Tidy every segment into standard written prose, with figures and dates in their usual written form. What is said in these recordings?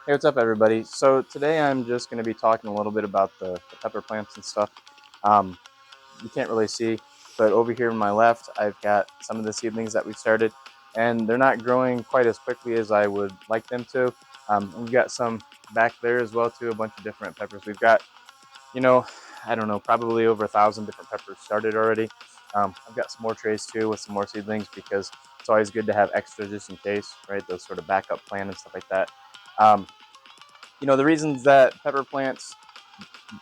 Hey, what's up, everybody? So today I'm just going to be talking a little bit about the pepper plants and stuff. Um, you can't really see, but over here on my left, I've got some of the seedlings that we started, and they're not growing quite as quickly as I would like them to. We've got some back there as well too, a bunch of different peppers. We've got, you know, I don't know, probably over 1,000 different peppers started already. I've got some more trays too with some more seedlings because it's always good to have extra just in case, right? Those sort of backup plan and stuff like that. Um, the reasons that pepper plants,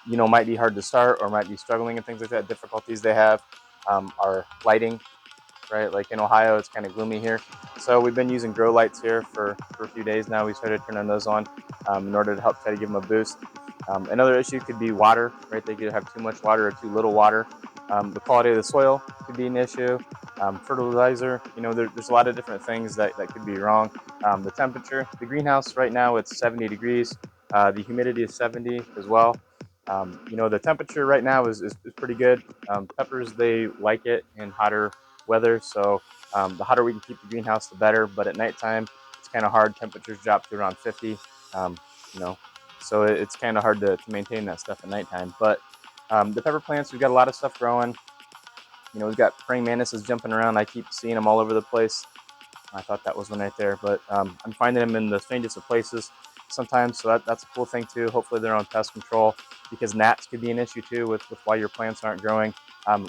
might be hard to start or might be struggling and things like that, difficulties they have are lighting, right? Like in Ohio, it's kind of gloomy here. So we've been using grow lights here for a few days now. We started turning those on in order to help try to give them a boost. Another issue could be water, right? They could have too much water or too little water. The quality of the soil could be an issue. Fertilizer, there's a lot of different things that could be wrong. The temperature, the greenhouse right now, it's 70 degrees. The humidity is 70 as well. The temperature right now is pretty good. Peppers, they like it in hotter weather. So the hotter we can keep the greenhouse, the better. But at nighttime, it's kind of hard. Temperatures drop to around 50. Um, you know, so it's kind of hard to maintain that stuff at nighttime. But the pepper plants, we've got a lot of stuff growing. We've got praying mantises jumping around. I keep seeing them all over the place. I thought that was one right there, but I'm finding them in the strangest of places sometimes, so that's a cool thing too. Hopefully they're on pest control because gnats could be an issue too with why your plants aren't growing.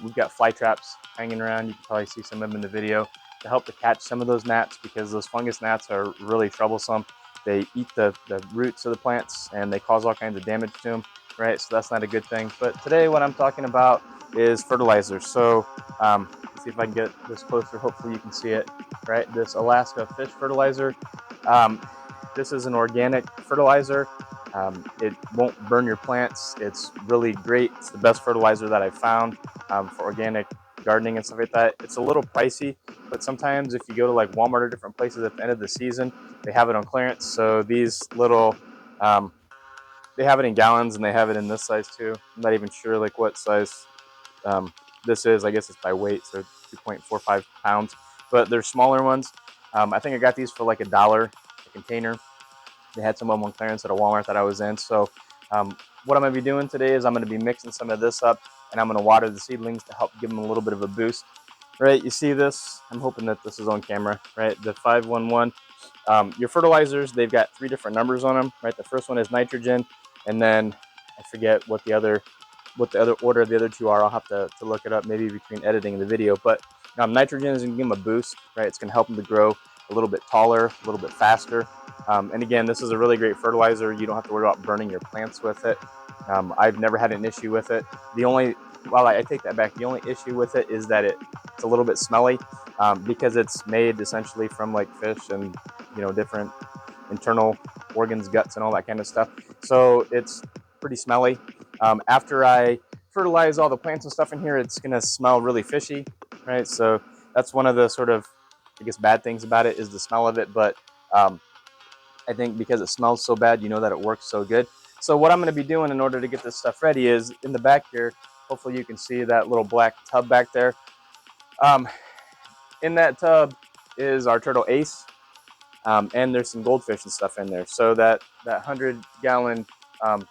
We've got fly traps hanging around. You can probably see some of them in the video to help to catch some of those gnats because those fungus gnats are really troublesome. They eat the roots of the plants and they cause all kinds of damage to them, right? So that's not a good thing. But today what I'm talking about is fertilizer. So see if I can get this closer. Hopefully you can see it, right? This Alaska fish fertilizer. Um, this is an organic fertilizer. It won't burn your plants. It's really great. It's the best fertilizer that I've found for organic gardening and stuff like that. It's a little pricey, but sometimes if you go to like Walmart or different places at the end of the season, they have it on clearance. So these little, they have it in gallons and they have it in this size too. I'm not even sure like what size um, this is. I guess it's by weight, so 2.45 pounds. But there's smaller ones. I think I got these for like $1 a container. They had some of them on clearance at a Walmart that I was in. So what I'm going to be doing today is I'm going to be mixing some of this up, and I'm going to water the seedlings to help give them a little bit of a boost. Right, you see this? I'm hoping that this is on camera. Right, the 511. Your fertilizers, they've got 3 different numbers on them. Right, the first one is nitrogen, and then I forget what the other order of the other 2 are. I'll have to look it up maybe between editing the video. But nitrogen is going to give them a boost, right? It's going to help them to grow a little bit taller, a little bit faster. And again, this is a really great fertilizer. You don't have to worry about burning your plants with it. I've never had an issue with it. I take that back. The only issue with it is that it's a little bit smelly because it's made essentially from like fish and different internal organs, guts, and all that kind of stuff. So it's pretty smelly. After I fertilize all the plants and stuff in here, it's gonna smell really fishy, right? So that's one of the sort of, I guess, bad things about it is the smell of it. But I think because it smells so bad, you know that it works so good. So what I'm gonna be doing in order to get this stuff ready is in the back here. Hopefully you can see that little black tub back there. Um, in that tub is our turtle Ace, and there's some goldfish and stuff in there. So that 100-gallon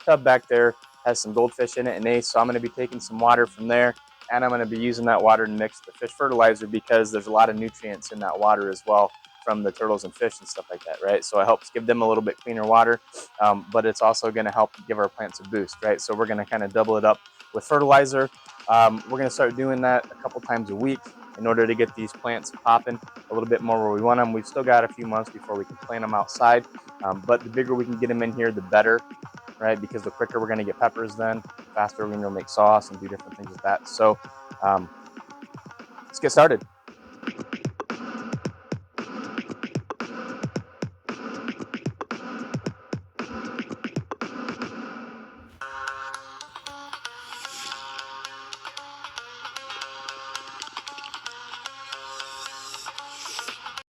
tub back there has some goldfish in it and Ace. So I'm going to be taking some water from there, and I'm going to be using that water to mix the fish fertilizer because there's a lot of nutrients in that water as well from the turtles and fish and stuff like that, right? So it helps give them a little bit cleaner water, but it's also going to help give our plants a boost, right? So we're going to kind of double it up with fertilizer. We're going to start doing that a couple times a week in order to get these plants popping a little bit more where we want them. We've still got a few months before we can plant them outside, but the bigger we can get them in here, the better, right? Because the quicker we're going to get peppers, then the faster we're going to make sauce and do different things with that. So let's get started.